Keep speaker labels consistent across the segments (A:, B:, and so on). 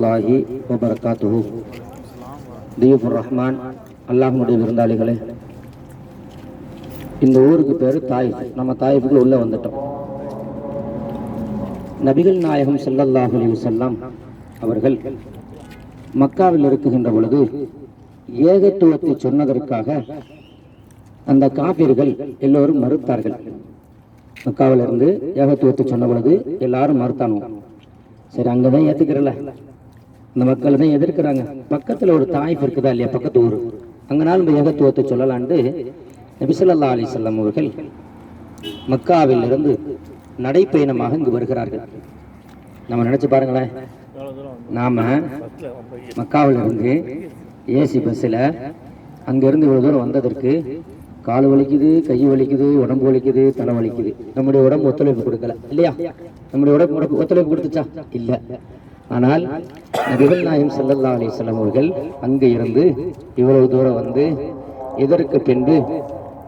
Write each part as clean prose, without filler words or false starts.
A: அல்லாஹி வபரகாத்துஹு. தீபுர் ரஹ்மான் அல்லாஹ்வுடைய விருந்தாளிகளே, இந்த ஊருக்கு பேர் தாயிஃப். நம்ம தாயிஃபுக்குள்ள உள்ள வந்துட்டோம். நபிகள் நாயகம் ஸல்லல்லாஹு அலைஹி வஸல்லம் அவர்கள் மக்காவில் இருக்குகின்ற பொழுது ஏகத்துவத்தை சொன்னதற்காக அந்த காபிர்கள் எல்லோரும் மறுத்தார்கள். மக்காவில் இருந்து ஏகத்துவத்தை சொன்ன பொழுது எல்லாரும் மறுத்தானோ. சரி, அங்கதான் ஏத்துக்கிறல, இந்த மக்கள் தான் எதிர்க்கிறாங்க. பக்கத்துல ஒரு தாயிஃப் இருக்குதா இல்லையா, பக்கத்து ஊர், அங்கனாலும் இந்த ஏகத்துவத்தை சொல்லலான்ட்டு நபி ஸல்லல்லாஹு அலைஹி வஸல்லம் அவர்கள் மக்காவில் இருந்து நடைப்பயணமாக இங்கு வருகிறார்கள். நம்ம நினைச்சு பாருங்களேன், நாம மக்காவில் இருந்து ஏசி பஸ்ஸில் அங்கிருந்து இவ்வளவு தூரம் வந்ததற்கு கால் வலிக்குது, கை வலிக்குது, உடம்பு வலிக்குது, தலை வலிக்குது. நம்முடைய உடம்பு ஒத்துழைப்பு கொடுக்கல இல்லையா? நம்முடைய உடம்பு ஒத்துழைப்பு கொடுத்துச்சா? இல்ல. ஆனால் நபிகள் நாயகம் ஸல்லல்லாஹு அலைஹி வஸல்லம் அவர்கள் அங்கு இருந்து இவ்வளவு தூரம் வந்து இதற்கு பின்பு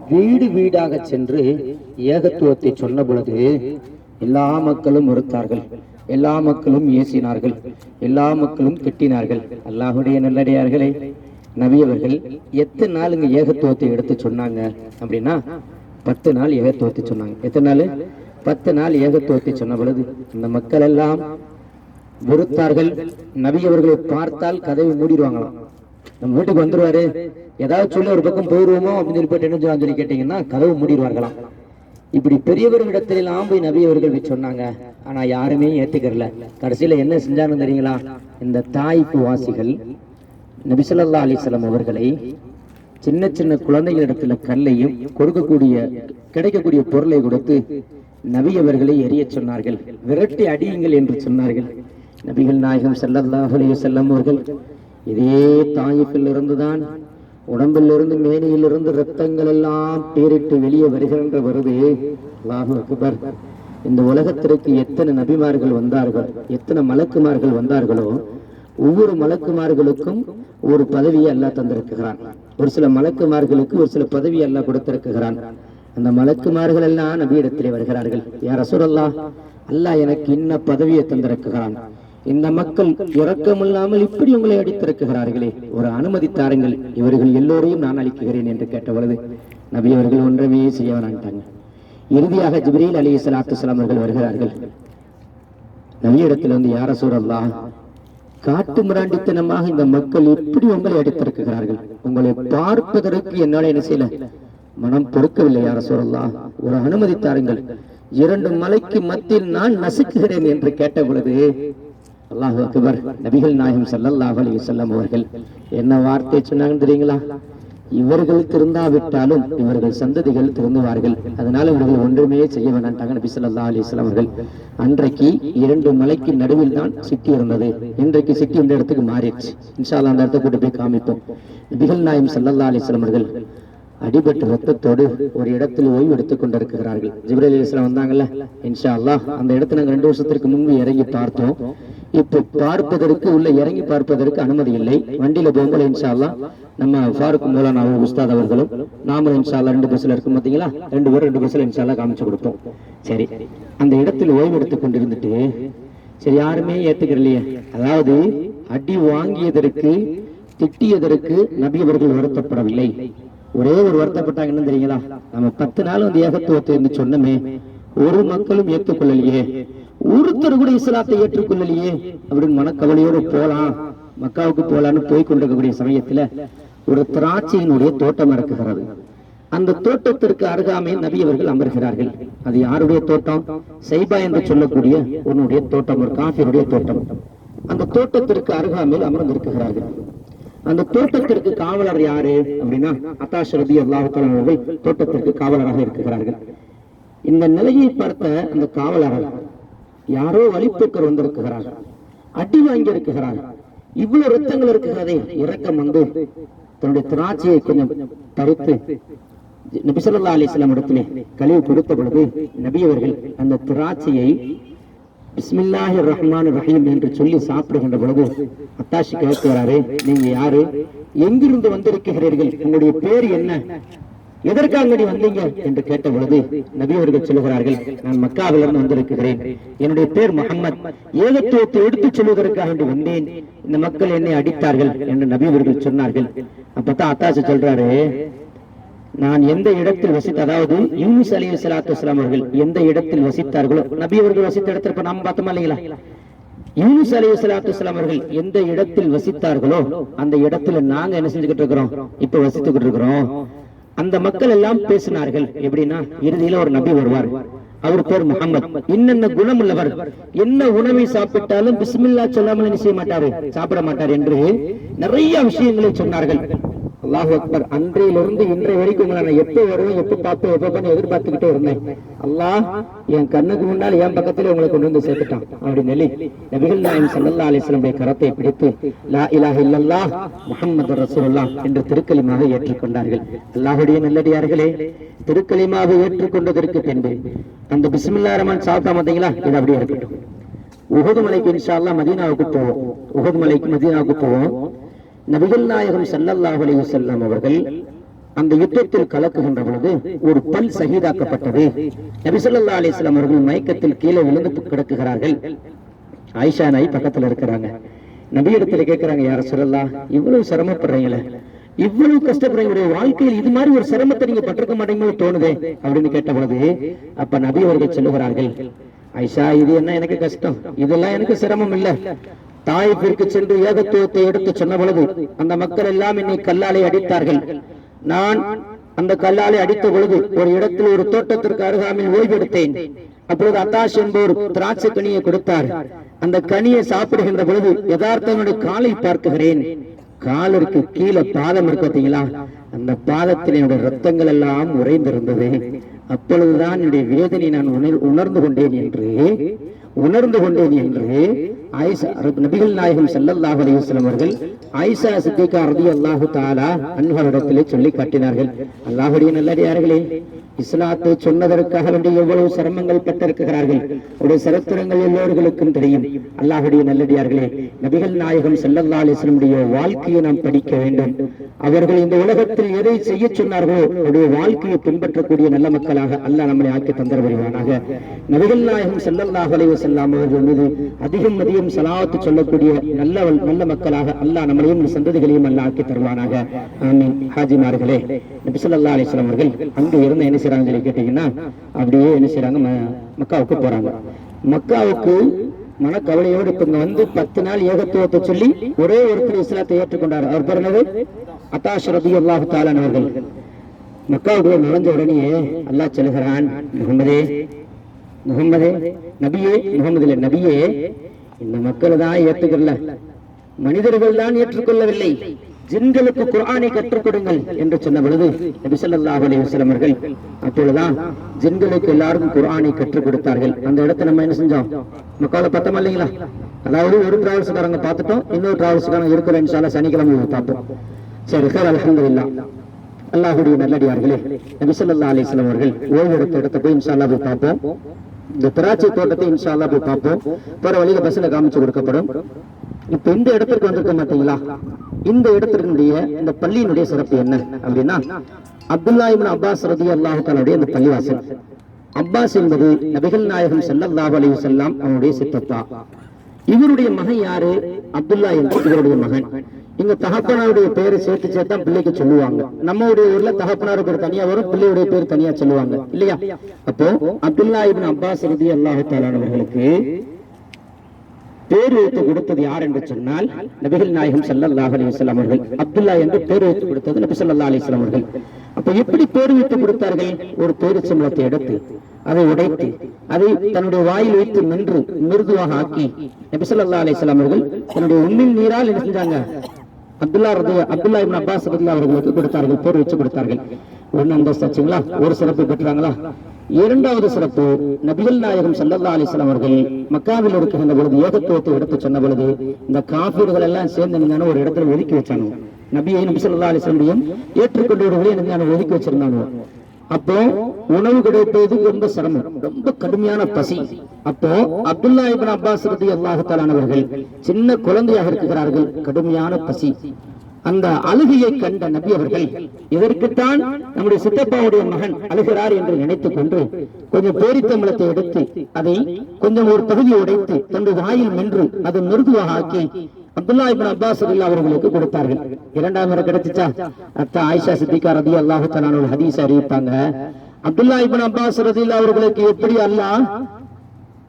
A: வீடு வீடாக சென்று ஏகத்துவத்தை சொன்ன பொழுது எல்லா மக்களும் மறுத்தார்கள், எல்லா மக்களும் ஏசினார்கள், எல்லா மக்களும் திட்டினார்கள். அல்லாஹ்வுடைய நல்லடியார்களே, நபி அவர்கள் எத்தனை நாள் இங்க ஏகத்துவத்தை எடுத்து சொன்னாங்க அப்படின்னா 10 நாள் ஏகத்துவத்தை சொன்னாங்க. எத்தனை நாள்? 10 நாள் ஏகத்துவத்தை சொன்ன பொழுது இந்த மக்கள் எல்லாம் வெறுத்தார்கள். நபி அவர்களை பார்த்தால் கதவை மூடிடுவாங்களாம். நம்ம வீட்டுக்கு வந்துருவாரு, ஏதாவது சொல்லி ஒரு பக்கம் போயிடுவோமோ அப்படின்னு சொல்லி போயிட்டு என்ன சொல்லி கேட்டீங்கன்னா கதவு மூடிடுவார்களாம். இப்படி பெரியவர்களிடத்திலாம் போய் நபி அவர்கள் சொன்னாங்க. ஆனா யாருமே ஏத்துக்கிறல. கடைசியில என்ன செஞ்சான்னு தெரியுங்களா? இந்த தாய்ப்பு வாசிகள் நபி ஸல்லல்லாஹு அலைஹி வஸல்லம் அவர்களை சின்ன சின்ன குழந்தைகளிடத்துல கல்லையும் கிடைக்கக்கூடிய பொருளை கொடுத்து நபி அவர்களை எரிய சொன்னார்கள், விரட்டி அடியுங்கள் என்று சொன்னார்கள். நபிகள் நாயகம் ஸல்லல்லாஹு அலைஹி வஸல்லம் அவர்கள் இதே தாயிஃபில் இருந்துதான் உடம்பில் இருந்து மேனியில் இருந்து ரத்தங்கள் எல்லாம் பேரிட்டு வெளியே வருகின்ற வருது. அல்லாஹு அக்பர். இந்த உலகத்திற்கு எத்தனை நபிமார்கள் வந்தார்கள், எத்தனை மலக்குமார்கள் வந்தார்களோ ஒவ்வொரு மலக்குமார்களுக்கும் ஒரு பதவியை அல்லாஹ் தந்திருக்கிறான். ஒரு சில மலக்குமார்களுக்கு ஒரு சில பதவி அல்லாஹ் கொடுத்திருக்கிறான். அந்த மலக்குமார்கள் எல்லாம் நபியிடத்திலே வருகிறார்கள். யா ரசூலல்லாஹ், அல்லாஹ் எனக்கு இன்ன பதவியை தந்திருக்கிறான், இந்த மக்கள் இரக்கமில்லாமல் இப்படி உங்களை அடித்திருக்கிறார்களே, ஒரு அனுமதி தாருங்கள், இவர்கள் எல்லோரையும் நான் அளிக்கிறேன் என்று கேட்ட பொழுது நபி அவர்கள் ஒன்றவே செய்ய வேண்டாங்க. இறுதியாக ஜிப்ரீல் அலைஹிஸ்ஸலாத்து வஸ்ஸலாம் அவர்கள் வருகிறார்கள். நபியிடத்தில் வந்து யா ரசூலல்லாஹ், காட்டு மிராண்டித்தனமாக இந்த மக்கள் எப்படி உங்களை அடித்திருக்கிறார்கள், உங்களை பார்ப்பதற்கு என்னால என்ன செய்யல, மனம் பொறுக்கவில்லை. யா ரசூலல்லாஹ், ஒரு அனுமதி தாருங்கள், 2 மலைக்கு மத்தியில் நான் நசுக்குகிறேன் என்று கேட்ட பொழுது அல்லாஹு அக்பர். நபிகள் நாயகம் ஸல்லல்லாஹு அலைஹி வஸல்லம் அவர்கள் என்ன வார்த்தை சொன்னாங்கன்னு தெரியுங்களா? இவர்கள் திருந்தாவிட்டாலும் இவர்கள் சந்ததிகள் திருந்துவார்கள், அதனால இவர்கள் ஒன்றுமே செய்ய வேண்டாங்க. நபி ஸல்லல்லாஹு அலைஹி வஸல்லம் அவர்கள் அன்றைக்கு 2 மலைக்கு நடுவில் தான் சிட்டி இருந்தது. இன்றைக்கு சிட்டி இந்த இடத்துக்கு மாறிடுச்சு. இன்ஷா அல்லாஹ் அந்த இடத்தை கூட்டு போய் காமிப்போம். நபிகள் நாயகம் ஸல்லல்லாஹு அலைஹி வஸல்லம் அவர்கள் அடிபட்டு ரத்தத்தோடு ஒரு இடத்தில் ஓய்வு எடுத்துக் கொண்டிருக்கிறார்கள். ஜிப்ரீல் அலைஹிஸ்ஸலாம் வந்தாங்கல்ல, இன்ஷா அல்லாஹ் அந்த இடத்தை நாங்கள் 2 வருஷத்திற்கு முன்பு இறங்கி பார்த்தோம். இப்ப பார்ப்பதற்கு உள்ள இறங்கி பார்ப்பதற்கு அனுமதி இல்லை. வண்டியில போகும்போது இன்ஷா அல்லாஹ் நம்ம ஃபாரூக் மௌலானா உஸ்தாத் அவர்களும் நாமளும் இன்ஷா அல்லாஹ் 2 பஸ்ல இருக்கும் பாத்தீங்களா, 2 பேரும் 2 பஸ்ல இன்ஷா அல்லாஹ் காமிச்சு கொடுப்போம். சரி, அந்த இடத்தில் ஓய்வு எடுத்துக் கொண்டிருந்துட்டு சரி யாருமே ஏத்துக்கிறலையே, அதாவது அடி வாங்கியதற்கு திட்டியதற்கு நபி அவர்கள் வருத்தப்படவில்லை. ஒரே ஒரு வருத்தப்பட்டாங்க, என்ன தெரியுங்களா? நம்ம 10 நாள் வந்து ஏகத்துவத்தை என்று சொன்னமே, ஒரு மக்களும் ஏற்றுக்கொள்ளலையே, ஒருத்தர் கூட இஸ்லாத்தை ஏற்றுக்கொள்ளலையே அப்படின்னு மனக்கவலையோடு போலாம், மக்காவுக்கு போலான்னு போய் கொண்டிருக்கக்கூடிய சமயத்துல ஒரு திராட்சையினுடைய தோட்டம் இருக்குகிறது. அந்த தோட்டத்திற்கு அருகாமே நபி அவர்கள் அமர்கிறார்கள். அது யாருடைய தோட்டம்? சைபா என்று சொல்லக்கூடிய உன்னுடைய தோட்டம், ஒரு காஃபிருடைய தோட்டம். அந்த தோட்டத்திற்கு அருகாமையில் அமர்ந்திருக்கிறார்கள். அந்த தோட்டத்திற்கு காவலர் யாரு அப்படின்னா அத்தாஷ் ரலியல்லாஹு தஆலா அவர்கள் தோட்டத்திற்கு காவலராக இருக்கிறார்கள். இந்த நிலையை பார்த்த அந்த காவலர் யாரோ வழிப்போக்கர் வந்திருக்கிறார், அடி வாங்கி இருக்கிறார், இவ்வளவு ரத்தங்கள் இருக்கிறதே, இரக்கம் வந்து தன்னுடைய திராட்சையை கொஞ்சம் பறித்து நபி ஸல்லல்லாஹு அலைஹி வஸல்லம் இடத்திலே கழுவி கொடுத்த பொழுது நபி அவர்கள் அந்த திராட்சையை பிஸ்மில்லாஹிர் ரஹ்மானிர் ரஹீம் என்று சொல்லி சாப்பிடுகின்ற பொழுது அத்தாஷி கேட்கிறாரு, நீங்க யாரு, எங்கிருந்து வந்திருக்கிறீர்கள், உங்களுடைய பேர் என்ன எதற்காக நீ வந்தீங்க என்று கேட்ட பொழுது நபி அவர்கள் சொல்லுகிறார்கள், நான் மக்காவிலிருந்து வந்திருக்கிறேன், என்னுடைய பேர் முஹம்மத், ஏகத்துவத்தை எடுத்துச் சொல்வதற்காக என்று வந்தேன், இந்த மக்கள் என்னை அடித்தார்கள் என்று நபி அவர்கள் சொன்னார்கள். அப்பதான் அத்தாசு சொல்றாரு, நான் எந்த இடத்தில் வசித்த, அதாவது யூனுஸ் அலைஹிஸ்ஸலாத்து வஸ்ஸலாம் அவர்கள் எந்த இடத்தில் வசித்தார்களோ, நபி அவர்கள் வசித்த இடத்துல இப்ப நாம பார்த்தோமா இல்லைங்களா, யூனுஸ் அலைஹிஸ்ஸலாத்து வஸ்ஸலாம் அவர்கள் எந்த இடத்தில் வசித்தார்களோ அந்த இடத்துல நாங்க என்ன செஞ்சுக்கிட்டு இருக்கிறோம், இப்ப வசித்துக்கிட்டு இருக்கிறோம். அந்த மக்கள் எல்லாம் பேசினார்கள். எப்படின்னா, இறுதியில ஒரு நபி வருவார், அவர் பேர் முஹம்மத், இன்னென்ன குணம் உள்ளவர், என்ன உணவை சாப்பிட்டாலும் பிஸ்மில்லா சொல்லாமல் என்ன செய்ய மாட்டாரு, சாப்பிட மாட்டார் என்று நிறைய விஷயங்களை சொன்னார்கள். அல்லாஹ் அக்பர். அன்றையிலிருந்து இன்றைய வரைக்கும் நான் எப்ப வருவேன், எப்ப பார்ப்பேன், எப்ப எதிர்பார்த்துக்கிட்டே இருந்தேன். அல்லாஹ் என் கண்ணுக்கு முன்னால் என் பக்கத்துல உங்களை கொண்டு வந்து சேர்த்துட்டான் அப்படின்னு சொல்லி நபிகள் நாயகம் ஸல்லல்லாஹு அலைஹி வஸல்லம் கரத்தை பிடித்து லா இலாஹ இல்லல்லாஹ் முஹம்மது ரசூலுல்லாஹ் என்று திருக்கலிமாக ஏற்றுக்கொண்டார்கள். அல்லாஹ்வுடைய நல்லடியார்களே, திருக்கலிமாக ஏற்றுக்கொண்டதற்கு பின்பு அந்த பிஸ்மில்லாஹிர் ரஹ்மான் சாப்பிட்டா மாட்டீங்களா, இது அப்படியே இருக்கட்டும். உஹது மலைக்கு இன்ஷா அல்லாஹ் மதீனாவுக்கு போவோம். உஹது மலைக்கு மதீனாவுக்கு போவோம். நபிகள் நாயகம் ஸல்லல்லாஹு அலைஹி வஸல்லம் அவர்கள் அந்த யுத்தத்தில் கலக்குகின்ற பொழுது ஒரு பல் ஷஹீதாக்கப்பட்டது. நபி ஸல்லல்லாஹு அலைஹி வஸல்லம் அவர்கள் மயக்கத்தில் கீழே விழுந்து கிடக்குகிறார்கள். ஆயிஷா நாய் பக்கத்துல இருக்கிறாங்க. நபி இடத்துல கேட்கிறாங்க, யா ரசூலல்லாஹ், இவ்வளவு சிரமப்படுறீங்களே, இவ்வளவு கஷ்டப்படுறீங்க, வாழ்க்கையில் இது மாதிரி ஒரு சிரமத்தை நீங்க பட்டிருக்க மாட்டீங்கன்னு தோணுதே அப்படின்னு கேட்ட பொழுது அப்ப நபி அவர்கள் சொல்லுகிறார்கள், ஆயிஷா, இது என்ன எனக்கு கஷ்டம், இதெல்லாம் எனக்கு சிரமம் இல்ல. தாயிற்கு சென்று ஏகத்துவத்தை எடுத்து சொன்ன பொழுது அந்த மக்கள் எல்லாம் என்னை கல்லாலை அடித்தார்கள். நான் அந்த கல்லாலை அடித்த பொழுது ஒரு இடத்தில் ஒரு தோட்டத்திற்கு அருகாமையில் ஓய்வெடுத்தேன். அப்பொழுது அத்தாஷ் என்பவர் திராட்சை கனியை கொடுத்தார். அந்த கனியை சாப்பிடுகின்ற பொழுது யதார்த்தனுடைய காலை பார்க்குகிறேன். காலிற்கு கீழே பாதம் இருக்கீங்களா, அந்த பாதத்தில் என்னுடைய ரத்தங்கள் எல்லாம் உறைந்திருந்தது. அப்பொழுதுதான் என்னுடைய வேதனை நான் உணர்ந்து கொண்டேன் என்று ஆயிஷா, நபிகள் நாயகம் ஸல்லல்லாஹு அலைஹி வஸல்லம் அவர்கள் ஆயிஷா சித்திகா ரலியல்லாஹு தஆலா அன்ஹரிடத்திலே சொல்லி காட்டினார்கள். அல்லாஹ்வுடைய நல்லடியார்களே, இஸ்லாத்தை சொன்னதற்காக வேண்டிய எவ்வளவு சிரமங்கள் பெற்றிருக்கிறார்கள். உடைய சரித்திரங்கள் எல்லோர்களுக்கும் தெரியும். அல்லாஹ்வுடைய நல்லடியார்களே, நபிகள் நாயகம் ஸல்லல்லாஹு அலைஹி வஸல்லம் வாழ்க்கையை நாம் படிக்க வேண்டும். அவர்கள் இந்த உலகத்தில் எதை செய்ய சொன்னார்களோ அவருடைய வாழ்க்கையை பின்பற்றக்கூடிய நல்ல மக்களாக அல்லாஹ் நம்மை ஆக்கி தந்தர வருவானாக. நபிகள் நாயகம் ஸல்லல்லாஹு அலைஹி வஸல்லம் அவர்கள் மீது அதிகம் ஸலவாத் சொல்லக்கூடிய நல்ல மக்களாக அல்லாஹ் நம்மளையும் சந்ததிகளையும் அல்லாஹ் ஆக்கி தருவானாக. ஆமீன். ஹாஜிமார்களே, நபி ஸல்லல்லாஹு அலைஹி வஸல்லம் அவர்கள் அங்க இருந்து என்ன செய்றாங்க சொல்லி கேட்டீங்கன்னா, அப்படியே என்ன செய்றாங்க, மக்காவுக்கு போறாங்க. மக்காவுக்கு மனக்கவலையோடு இப்ப வந்து 10 நாள் ஏகத்துவத்தை சொல்லி ஒரே ஒருத்தர் இஸ்லாத்தை ஏற்றுக்கொண்டார். அவர் பேர் என்னது? அத்தாஷ் ரலியல்லாஹு தஆலா அவர்கள். மக்காவுக்கு நுழைஞ்ச உடனே அல்லாஹ் சொல்லுகிறான், முகம்மதே, நபியே, முகமது இல்ல நபியே, இந்த மக்கள் தான் ஏற்றுக்கொள்ள, மனிதர்கள் தான் ஏற்றுக்கொள்ளவில்லை, ஜின்களுக்கு குர்ஆனை கற்றுக் கொடுங்கள் என்று சொன்ன பொழுது நபி ஸல்லல்லாஹு அலைஹி வஸல்லம் அவர்கள் அப்பொழுதுதான் ஜின்களுக்கு எல்லாருக்கும் குர்ஆனை கற்றுக் கொடுத்தார்கள். அந்த இடத்தை நம்ம என்ன செஞ்சோம், மக்கால பார்த்தோமா இல்லைங்களா? அதாவது ஒரு டிராவல்ஸ்காரங்க பார்த்துட்டோம், இன்னொரு டிராவல்ஸ்காரங்க இருக்கிற இன்ஷா அல்லாஹ் சனிக்கிழமை பார்ப்போம். சரி, அல்ஹம்துலில்லாஹ். அல்லாஹ்வுடைய நல்லடியார்களே, நபி ஸல்லல்லாஹு அலைஹி வஸல்லம் அவர்கள் ஓய்வெடுத்த இடத்தை போய் இன்ஷா அல்லாஹ் பார்ப்போம். இந்த திராட்சை தோட்டத்தை இன்ஷா அல்லாஹ் போய் பார்ப்போம். போற வழியில பஸ்ல காமிச்சு கொடுக்கப்படும். இப்ப இந்த இடத்திற்கு வந்திருக்க மாட்டீங்களா? இந்த இடத்தினுடைய இந்த பள்ளியினுடைய சிறப்பு என்ன அப்படின்னா, அப்துல்லாஹ் இப்னு அப்பாஸ் ரலியல்லாஹு தஆலா இந்த பள்ளிவாசல். அப்பாஸ் என்பது நபிகள் நாயகம் ஸல்லல்லாஹு அலைஹி வஸல்லம் அவருடைய சித்தப்பா. இவருடைய மகன் யாரு? அப்துல்லா என்று இவருடைய மகன். இங்க தகப்பனாருடைய பேரை சேர்த்து பிள்ளைக்கு சொல்லுவாங்க. நம்மளுடைய ஊர்ல தகப்பனார் பேர் தனியா வரும், பிள்ளையுடைய பேர் தனியா சொல்லுவாங்க இல்லையா? அப்போ அப்துல்லா இப்னு அப்பாஸ் ரலியல்லாஹு தஆலா அவர்களுக்கு பேர் வைத்து கொடுத்தது யார் என்று சொன்னால் நபிகள் நாயகம் ஸல்லல்லாஹு அலைஹி வஸல்லம் அவர்கள். அப்துல்லா என்று பேர் வைத்து கொடுத்தது நபி ஸல்லல்லாஹு அலைஹி வஸல்லம் அவர்கள். அப்ப எப்படி பேர் வைத்து கொடுத்தார்கள்? ஒரு பேரிச்சம்பழத்தை எடுத்து அதை உடைத்து அதை தன்னுடைய வாயில் வைத்து நின்று மிருதுவாக ஆக்கி நபி ஸல்லல்லாஹு அலைஹி வஸல்லம் அவர்கள் தன்னுடைய உம்மின் நீரால் என்ன செஞ்சாங்க? அப்துல்லா இப்னு அப்பாஸ் ரலியல்லாஹு அவர்களுக்கு கொடுத்தார்கள், பேர் வச்சு கொடுத்தார்கள். ஒன்னு அந்தஸ்தாச்சுங்களா? ஒரு சிறப்பு பெற்றாங்களா? இரண்டாவது சிறப்பு, நபிகள் நாயகம் ஸல்லல்லாஹு அலைஹி வஸல்லம் அவர்கள் மக்காவில் இருக்கின்ற பொழுது ஏகத்துவத்தை எடுத்து சொன்ன பொழுது இந்த காஃபிர்கள் எல்லாம் சேர்ந்து ஒரு இடத்துல ஒதுக்கி வச்சாங்க. நபியை நபி ஸல்லல்லாஹு அலைஹி வஸல்லம் ஏற்றுக்கொண்டவர்களே ஒதுக்கி வச்சிருந்தாங்க. அப்போ உணவு கிடைப்பது ரொம்ப சிரமம், ரொம்ப கடுமையான பசி. அப்போ அப்துல்லா இப்னு அப்பாஸ் ரலியல்லாஹு தஆலா அவர்கள் சின்ன குழந்தையாக இருக்கிறார்கள், கடுமையான பசி. அந்த அழுகையை கண்ட நபி அவர்கள் இதற்குத்தான் நம்முடைய சித்தப்பாவுடைய மகன் அழுகிறார் என்று நினைத்துக் கொண்டு கொஞ்சம் பேரித்தம்பளத்தை எடுத்து அதை கொஞ்சம் ஒரு பகுதியை உடைத்து தன்னுடைய வாயில் மென்று அதை மிருதுவாக ஆக்கி அப்துல்லா இப்னு அப்பாஸ் ரலியல்லாஹு அவர்களுக்கு கொடுத்தார்கள். இரண்டாம் முறை கிடைச்சிச்சா? அத்தா ஆயிஷா சித்திகா ரலியல்லாஹு தஆலா ஒரு ஹதீஸ் அறிவிப்பாங்க. அப்துல்லா இப்னு அப்பாஸ் ரலியல்லாஹு அவர்களுக்கு எப்படி அல்லாஹ்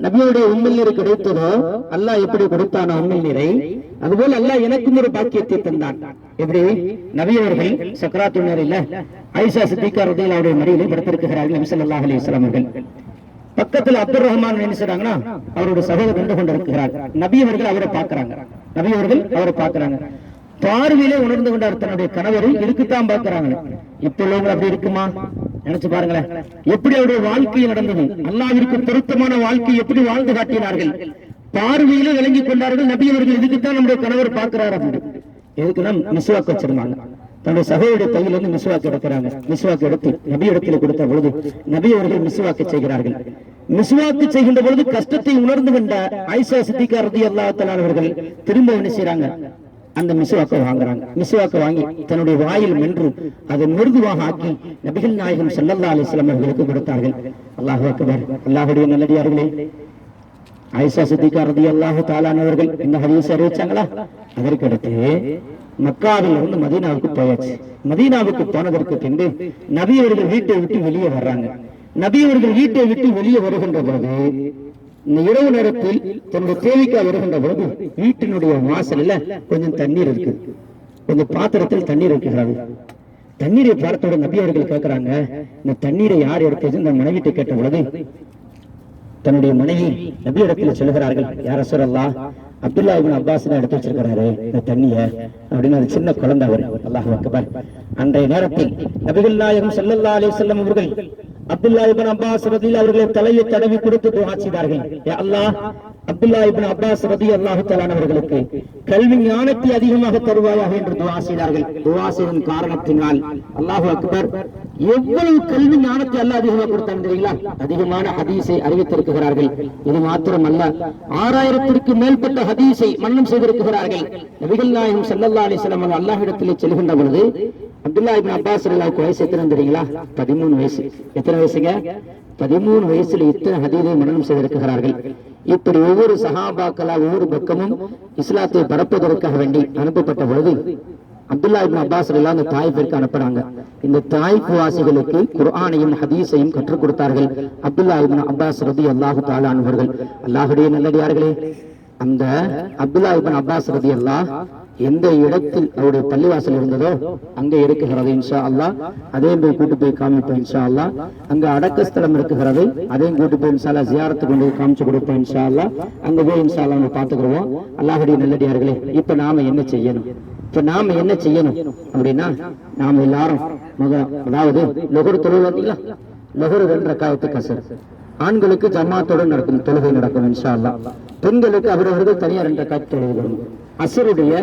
A: நபியுடைய உம்மில் நீர் கிடைத்ததோ, அல்லாஹ் எப்படி கொடுத்தான உம்மில் நீரை, அதுபோல் அல்லாஹ் எனக்கும் ஒரு பாக்கியத்தை தந்தான். எப்படி? நபி அவர்கள் சக்கராத்து நேரில் ஆயிஷா சித்திகா ரலியல்லாஹு அவருடைய மடியிலே படுத்திருக்கிறார்கள். நபி ஸல்லல்லாஹு அலைஹி வஸல்லம் அவர்கள் பக்கத்தில் அப்துல் ரஹ்மான் என்ன செய்றாங்கன்னா அவருடைய சகோதரர் நின்று கொண்டிருக்கிறார். நபி அவர்கள் அவரை பார்க்கிறாங்க. நபி அவர்கள் அவரை பார்க்கிறாங்க. பார்வையிலே உணர்ந்து கொண்டார் தன்னுடைய கணவரை இருக்குத்தான் பார்க்கிறாங்க. இப்ப உள்ளவங்க அப்படி இருக்குமா? நினைச்சு பாருங்களேன், எப்படி அவருடைய வாழ்க்கை நடந்தது, அல்லாஹ்விற்கு பொருத்தமான வாழ்க்கை எப்படி வாழ்ந்து காட்டினார்கள். பார்வையிலே விளங்கி கொண்டார்கள். நபி அவர்கள் இதுக்குத்தான் நம்முடைய கணவர் பார்க்கிறார் அப்படின்னு. எதுக்குன்னா மிஸ்வாக் வச்சிருந்தாங்க. தன்னுடைய சகோதரிய கையிலிருந்து மிஸ்வாக்கு எடுக்கிறாங்க. மிஸ்வாக்கு எடுத்து நபி இடத்துல கொடுத்த பொழுது நபி அவர்கள் மிஸ்வாக்கு செய்கிறார்கள். மிஸ்வாக்கு செய்கின்ற பொழுது கஷ்டத்தை உணர்ந்து கொண்ட ஆயிஷா சித்திகா ரலியல்லாஹு தஆலா அவர்கள் திரும்ப என்ன செய்றாங்க, அந்த மிஸ்வாக்கை வாங்குறாங்க. மிஸ்வாக்கை வாங்கி தன்னுடைய வாயில் மென்று அதை மிருதுவாக ஆக்கி நபிகள் நாயகம் ஸல்லல்லாஹு அலைஹி வஸல்லம் அவர்களுக்கு கொடுத்தார்கள். அல்லாஹு அக்பர். அல்லாஹ்வுடைய நல்லடியார்களே, ஆயிஷா சித்திகா ரலியல்லாஹு தஆலா அவர்கள் இந்த ஹதீஸ் அறிவிச்சாங்களா? அதற்கு அடுத்து மக்காவில் இருந்து மதீனாவுக்கு போயாச்சு. மதீனாவுக்கு போனதற்கு பின்பு நபி அவர்கள் வீட்டை விட்டு வெளியே வர்றாங்க. நபி அவர்கள் வீட்டை விட்டு வெளியே வருகின்ற பொழுது இந்த இரவு நேரத்தில் தன்னுடைய தேவைக்காக வருகின்ற பொழுது வீட்டினுடைய வாசலில் கொஞ்சம் தண்ணீர் இருக்கு, கொஞ்சம் பாத்திரத்தில் தண்ணீர் இருக்கிறது. தண்ணீரை பார்த்தோட நபி அவர்கள் கேட்கிறாங்க, இந்த தண்ணீரை யார் எடுத்தது? இந்த மனைவிட்டு கேட்ட பொழுது தன்னுடைய மனைவி நபி இடத்துல சொல்லுகிறார்கள், யார் ரசூலல்லாஹ், அப்துல்லா இப்னு அப்பாஸ் எடுத்து வச்சிருக்கிறாரு இந்த தண்ணிய அப்படின்னு. அது சின்ன குழந்தை அவர். அல்லாஹு அக்பர். அன்றைய நேரத்தில் நபிகள் நாயகம் ஸல்லல்லாஹு அலைஹி வஸல்லம் அவர்கள் அப்துல்லா இப்னு அப்பாஸ் ரலியல்லாஹு அவர்களை தலையை தடவி கொடுத்து துஆ செய்தார்கள். யா அல்லாஹ், அப்துல்லா இப்னு அப்பாஸ் ரலியல்லாஹு தஆலா அவர்களுக்கு கல்வி ஞானத்தை அதிகமாக தருவாயாக என்று துஆ செய்தார்கள். துஆ செய்தன் காரணத்தினால் அல்லாஹு அக்பர், எவ்வளவு கல்வி ஞானத்தை அல்லாஹ் அதிகமாக கொடுத்தாங்க தெரியுங்களா? அதிகமான ஹதீஸை அறிவித்திருக்கிறார்கள். இது மாத்திரமல்ல, 6000த்திற்கு மேற்பட்ட ஹதீஸை மன்னம் செய்திருக்கிறார்கள். நபிகள் நாயகம் ஸல்லல்லாஹு அலைஹி வஸல்லம் அல்லாஹ்விடத்திலே செல்கின்ற பொழுது அப்துல்லா இப்னு அப்பாஸ் ரலியல்லாஹு வயசு எத்தனை தெரியுங்களா? 13 வயசு. எத்தனை வயசுங்க? 13 வயசுல இத்தனை ஹதீஸை மன்னம் செய்திருக்கிறார்கள். இப்படி ஒவ்வொரு சஹாபாக்களா ஒவ்வொரு பக்கமும் இஸ்லாத்தை பரப்புவதற்காக வேண்டி அனுப்பப்பட்ட பொழுது அப்துல்லா இப்னு அப்பாஸ் ரலியல்லாஹு அந்த தாயிஃபிற்கு அனுப்புறாங்க. இந்த தாயிஃப் வாசிகளுக்கு குர்ஆனையும் ஹதீஸையும் கற்றுக் கொடுத்தார்கள் அப்துல்லா இப்னு அப்பாஸ் ரலியல்லாஹு தஆலா அவர்கள். அல்லாஹ்வுடைய நல்லடியார்களே, அந்த அப்துல்லா இப்னு அப்பாஸ் ரலியல்லாஹு எந்த இடத்தில் அவருடைய பள்ளிவாசல் இருந்ததோ அங்கே இருக்கிறது இன்ஷா அல்லாஹ். அதையும் போய் கூட்டு போய் காமிப்போம் இன்ஷா அல்லாஹ். அங்க அடக்கஸ்தலம் இருக்கிறது, அதையும் கூட்டு போய் இன்ஷா அல்லாஹ் ஜியாரத்து கொண்டு காமிச்சு கொடுப்போம் இன்ஷா அல்லாஹ். அங்க போய் இன்ஷா அல்லாஹ் நம்ம பார்த்துக்கிறோம். அல்லாஹ்வுடைய நல்லடியார்களே, இப்ப நாம என்ன செய்யணும்? அப்படின்னா நாம எல்லாரும் அதாவது லொஹர் தொழுகை வந்தீங்களா? லொஹர் 2 ரக்காயத்து கசர். ஆண்களுக்கு ஜமாத்தோடு நடக்கும் தொழுகை நடக்கும் இன்ஷா அல்லாஹ். பெண்களுக்கு அவரவர்கள் தனியா 2 ரக்காயத்து தொழுகை. அசருடைய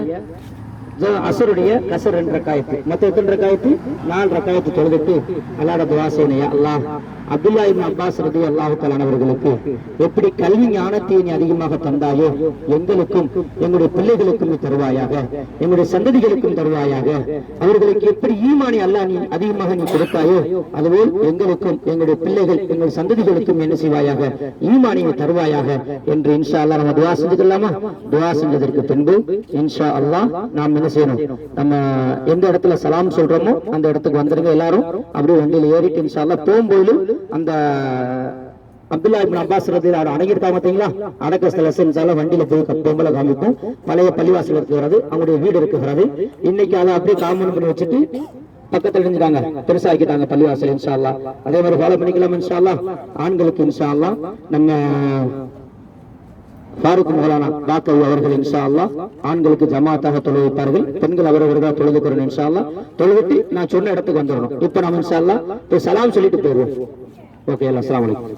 A: கசர் 2 ரக்காயத்து, மொத்தம் எத்தனை ரக்காயத்து? 4 ரக்காயத்து தொழுதுட்டு அல்லாஹ்வை துஆ செய்யணும். யா அல்லாஹ், அப்துல்லா இப்னு அப்பாஸ் ரலியல்லாஹு தஆலா அவர்களுக்கு எப்படி கல்வி ஞானத்தை நீ அதிகமாக தந்தாயோ, எங்களுக்கும் எங்களுடைய பிள்ளைகளுக்கும் நீ தருவாயாக, எங்களுடைய சந்ததிகளுக்கும் தருவாயாக. அவர்களுக்கு எப்படி ஈமானை அல்லாஹ் நீ அதிகமாக நீ கொடுத்தாயோ, அதுபோல் எங்களுக்கும் எங்களுடைய பிள்ளைகள் எங்கள் சந்ததிகளுக்கும் என்ன செய்வாயாக, ஈமானை தருவாயாக என்று இன்ஷா அல்லாஹ் நம்ம துஆ செஞ்சுக்கலாமா? துஆ செஞ்சதற்கு பின்பு இன்ஷா அல்லாஹ் நாம் என்ன செய்யணும், நம்ம எந்த இடத்துல சலாம் சொல்றோமோ அந்த இடத்துக்கு வந்துருங்க எல்லாரும். அப்படியே வண்டியில் ஏறிட்டு இன்ஷா அல்லாஹ் போகும்போது அந்த அப்துல்லா இப்னு அப்பாஸ் ரலியல்லாஹு அடங்கியிருக்காங்க பார்த்தீங்களா? அடக்கஸ்தல வண்டியில போய் போகும்போது காமிப்போம். பழைய பள்ளிவாசல் இருக்கிறது, அவங்களுடைய வீடு இருக்கிறது. இன்னைக்கு அதை அப்படியே காமன் பண்ணி வச்சுட்டு பக்கத்துல இருந்துட்டாங்க, பெருசாக்கிட்டாங்க பள்ளிவாசல் இன்ஷா அல்லாஹ். அதே மாதிரி ஃபாலோ பண்ணிக்கலாம் இன்ஷா அல்லாஹ். ஆண்களுக்கு இன்ஷா அல்லாஹ் நம்ம ஃபாரூக் மௌலானா பாக்கவி அவர்கள் இன்ஷா அல்லாஹ் ஆண்களுக்கு ஜமாத்தாக தொழு வைப்பார்கள். பெண்கள் அவரவர்கள் தொழுதுக்கிறோம் இன்ஷா அல்லாஹ். தொழுவிட்டு நான் சொன்ன இடத்துக்கு வந்துடணும். இப்ப நம்ம இன்ஷா அல்லாஹ் சலாம் சொல்லிட்டு போயிடுவோம். ஓகே, அஸ்ஸலாமு அலைக்கும்.